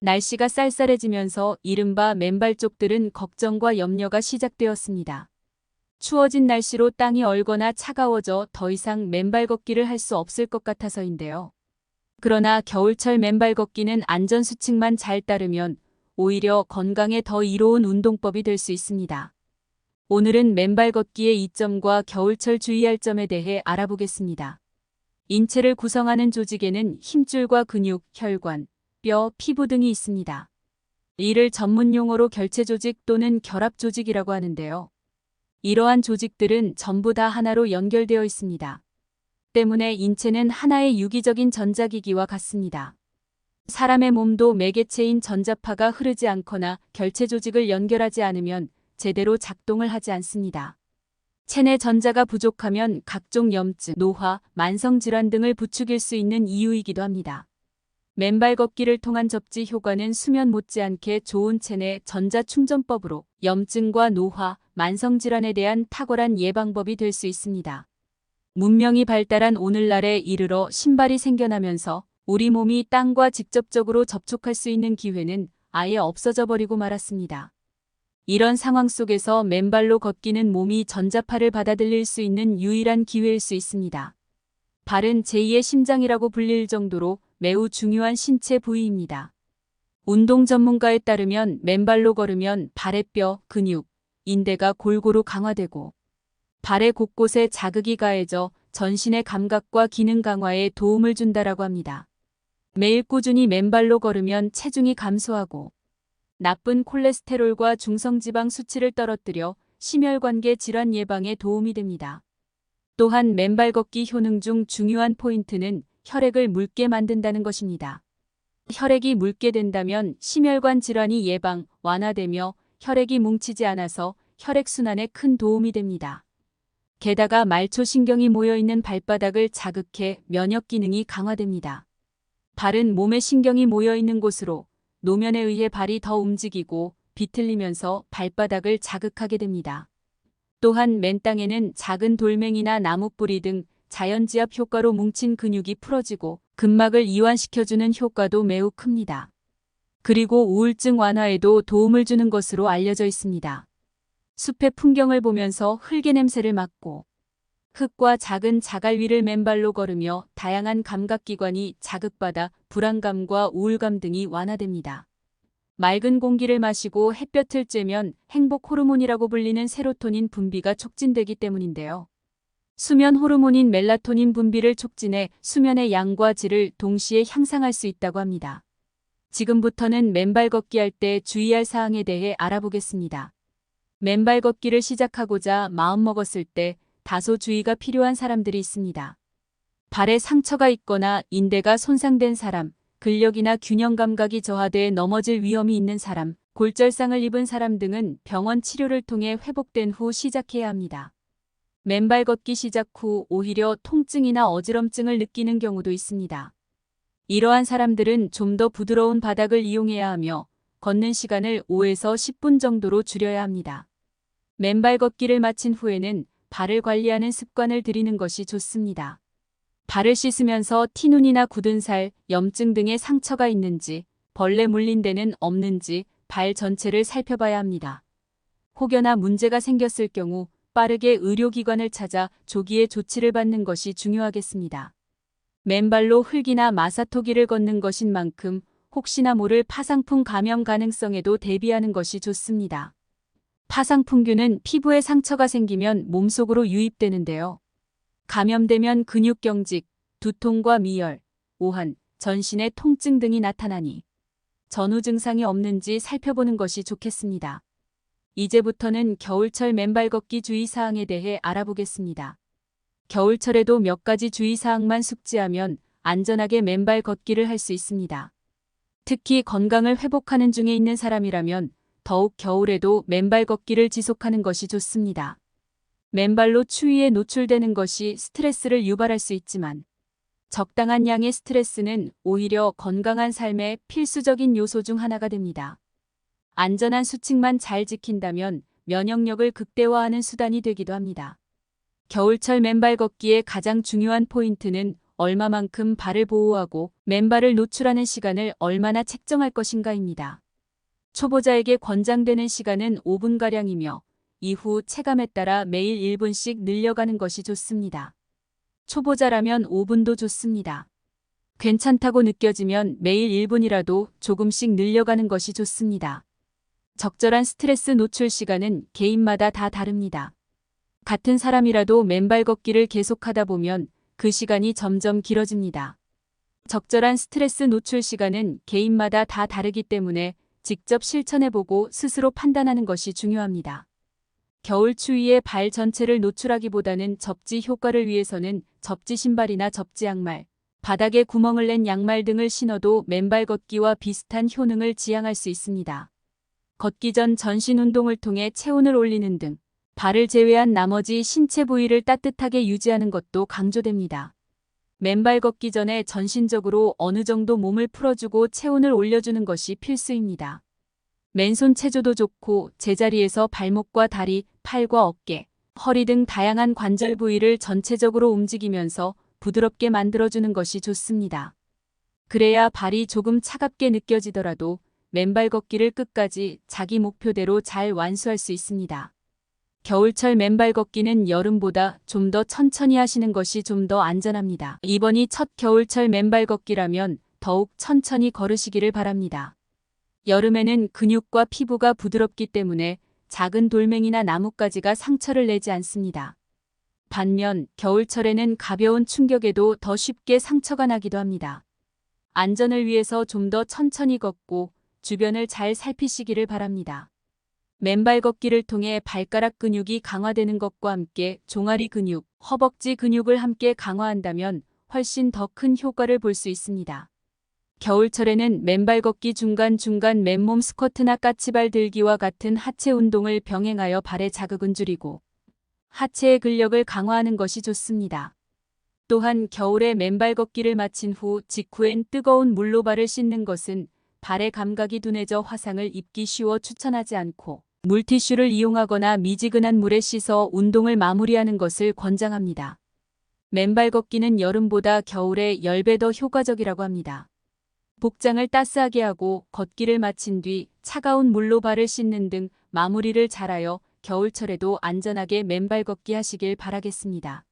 날씨가 쌀쌀해지면서 이른바 맨발족들은 걱정과 염려가 시작되었습니다. 추워진 날씨로 땅이 얼거나 차가워져 더 이상 맨발 걷기를 할 수 없을 것 같아서인데요. 그러나 겨울철 맨발 걷기는 안전수칙만 잘 따르면 오히려 건강에 더 이로운 운동법이 될 수 있습니다. 오늘은 맨발 걷기의 이점과 겨울철 주의할 점에 대해 알아보겠습니다. 인체를 구성하는 조직에는 힘줄과 근육, 혈관, 뼈, 피부 등이 있습니다. 이를 전문 용어로 결체 조직 또는 결합 조직이라고 하는데요. 이러한 조직들은 전부 다 하나로 연결되어 있습니다. 때문에 인체는 하나의 유기적인 전자기기와 같습니다. 사람의 몸도 매개체인 전자파가 흐르지 않거나 결체 조직을 연결하지 않으면 제대로 작동을 하지 않습니다. 체내 전자가 부족하면 각종 염증, 노화, 만성질환 등을 부추길 수 있는 이유이기도 합니다. 맨발 걷기를 통한 접지 효과는 수면 못지않게 좋은 체내 전자 충전법으로 염증과 노화, 만성질환에 대한 탁월한 예방법이 될 수 있습니다. 문명이 발달한 오늘날에 이르러 신발이 생겨나면서 우리 몸이 땅과 직접적으로 접촉할 수 있는 기회는 아예 없어져 버리고 말았습니다. 이런 상황 속에서 맨발로 걷기는 몸이 전자파를 받아들일 수 있는 유일한 기회일 수 있습니다. 발은 제2의 심장이라고 불릴 정도로 매우 중요한 신체 부위입니다. 운동 전문가에 따르면 맨발로 걸으면 발의 뼈, 근육, 인대가 골고루 강화되고 발의 곳곳에 자극이 가해져 전신의 감각과 기능 강화에 도움을 준다라고 합니다. 매일 꾸준히 맨발로 걸으면 체중이 감소하고 나쁜 콜레스테롤과 중성지방 수치를 떨어뜨려 심혈관계 질환 예방에 도움이 됩니다. 또한 맨발 걷기 효능 중 중요한 포인트는 혈액을 묽게 만든다는 것입니다. 혈액이 묽게 된다면 심혈관 질환이 예방, 완화되며 혈액이 뭉치지 않아서 혈액순환에 큰 도움이 됩니다. 게다가 말초신경이 모여있는 발바닥을 자극해 면역 기능이 강화됩니다. 발은 몸의 신경이 모여있는 곳으로 노면에 의해 발이 더 움직이고 비틀리면서 발바닥을 자극하게 됩니다. 또한 맨 땅에는 작은 돌멩이나 나무뿌리 등 자연지압 효과로 뭉친 근육이 풀어지고 근막을 이완시켜주는 효과도 매우 큽니다. 그리고 우울증 완화에도 도움을 주는 것으로 알려져 있습니다. 숲의 풍경을 보면서 흙의 냄새를 맡고 흙과 작은 자갈 위를 맨발로 걸으며 다양한 감각기관이 자극받아 불안감과 우울감 등이 완화됩니다. 맑은 공기를 마시고 햇볕을 쬐면 행복 호르몬이라고 불리는 세로토닌 분비가 촉진되기 때문인데요. 수면 호르몬인 멜라토닌 분비를 촉진해 수면의 양과 질을 동시에 향상할 수 있다고 합니다. 지금부터는 맨발 걷기 할 때 주의할 사항에 대해 알아보겠습니다. 맨발 걷기를 시작하고자 마음먹었을 때 다소 주의가 필요한 사람들이 있습니다. 발에 상처가 있거나 인대가 손상된 사람, 근력이나 균형 감각이 저하돼 넘어질 위험이 있는 사람, 골절상을 입은 사람 등은 병원 치료를 통해 회복된 후 시작해야 합니다. 맨발 걷기 시작 후 오히려 통증이나 어지럼증을 느끼는 경우도 있습니다. 이러한 사람들은 좀 더 부드러운 바닥을 이용해야 하며 걷는 시간을 5에서 10분 정도로 줄여야 합니다. 맨발 걷기를 마친 후에는 발을 관리하는 습관을 들이는 것이 좋습니다. 발을 씻으면서 티눈이나 굳은 살, 염증 등의 상처가 있는지, 벌레 물린 데는 없는지 발 전체를 살펴봐야 합니다. 혹여나 문제가 생겼을 경우 빠르게 의료기관을 찾아 조기에 조치를 받는 것이 중요하겠습니다. 맨발로 흙이나 마사토기를 걷는 것인 만큼 혹시나 모를 파상풍 감염 가능성에도 대비하는 것이 좋습니다. 파상풍균은 피부에 상처가 생기면 몸속으로 유입되는데요. 감염되면 근육경직, 두통과 미열, 오한, 전신의 통증 등이 나타나니 전후 증상이 없는지 살펴보는 것이 좋겠습니다. 이제부터는 겨울철 맨발 걷기 주의사항에 대해 알아보겠습니다. 겨울철에도 몇 가지 주의사항만 숙지하면 안전하게 맨발 걷기를 할 수 있습니다. 특히 건강을 회복하는 중에 있는 사람이라면 더욱 겨울에도 맨발 걷기를 지속하는 것이 좋습니다. 맨발로 추위에 노출되는 것이 스트레스를 유발할 수 있지만 적당한 양의 스트레스는 오히려 건강한 삶의 필수적인 요소 중 하나가 됩니다. 안전한 수칙만 잘 지킨다면 면역력을 극대화하는 수단이 되기도 합니다. 겨울철 맨발 걷기의 가장 중요한 포인트는 얼마만큼 발을 보호하고 맨발을 노출하는 시간을 얼마나 책정할 것인가입니다. 초보자에게 권장되는 시간은 5분가량이며 이후 체감에 따라 매일 1분씩 늘려가는 것이 좋습니다. 초보자라면 5분도 좋습니다. 괜찮다고 느껴지면 매일 1분이라도 조금씩 늘려가는 것이 좋습니다. 적절한 스트레스 노출 시간은 개인마다 다 다릅니다. 같은 사람이라도 맨발 걷기를 계속하다 보면 그 시간이 점점 길어집니다. 적절한 스트레스 노출 시간은 개인마다 다 다르기 때문에 직접 실천해보고 스스로 판단하는 것이 중요합니다. 겨울 추위에 발 전체를 노출하기보다는 접지 효과를 위해서는 접지 신발이나 접지 양말, 바닥에 구멍을 낸 양말 등을 신어도 맨발 걷기와 비슷한 효능을 지향할 수 있습니다. 걷기 전 전신 운동을 통해 체온을 올리는 등 발을 제외한 나머지 신체 부위를 따뜻하게 유지하는 것도 강조됩니다. 맨발 걷기 전에 전신적으로 어느 정도 몸을 풀어주고 체온을 올려주는 것이 필수입니다. 맨손 체조도 좋고 제자리에서 발목과 다리, 팔과 어깨, 허리 등 다양한 관절 부위를 전체적으로 움직이면서 부드럽게 만들어주는 것이 좋습니다. 그래야 발이 조금 차갑게 느껴지더라도 맨발 걷기를 끝까지 자기 목표대로 잘 완수할 수 있습니다. 겨울철 맨발 걷기는 여름보다 좀 더 천천히 하시는 것이 좀 더 안전합니다. 이번이 첫 겨울철 맨발 걷기라면 더욱 천천히 걸으시기를 바랍니다. 여름에는 근육과 피부가 부드럽기 때문에 작은 돌멩이나 나뭇가지가 상처를 내지 않습니다. 반면 겨울철에는 가벼운 충격에도 더 쉽게 상처가 나기도 합니다. 안전을 위해서 좀 더 천천히 걷고 주변을 잘 살피시기를 바랍니다. 맨발 걷기를 통해 발가락 근육이 강화되는 것과 함께 종아리 근육, 허벅지 근육을 함께 강화한다면 훨씬 더 큰 효과를 볼 수 있습니다. 겨울철에는 맨발 걷기 중간중간 맨몸 스쿼트나 까치발 들기와 같은 하체 운동을 병행하여 발의 자극은 줄이고 하체의 근력을 강화하는 것이 좋습니다. 또한 겨울에 맨발 걷기를 마친 후 직후엔 뜨거운 물로 발을 씻는 것은 발의 감각이 둔해져 화상을 입기 쉬워 추천하지 않고 물티슈를 이용하거나 미지근한 물에 씻어 운동을 마무리하는 것을 권장합니다. 맨발 걷기는 여름보다 겨울에 10배 더 효과적이라고 합니다. 복장을 따스하게 하고 걷기를 마친 뒤 차가운 물로 발을 씻는 등 마무리를 잘하여 겨울철에도 안전하게 맨발 걷기 하시길 바라겠습니다.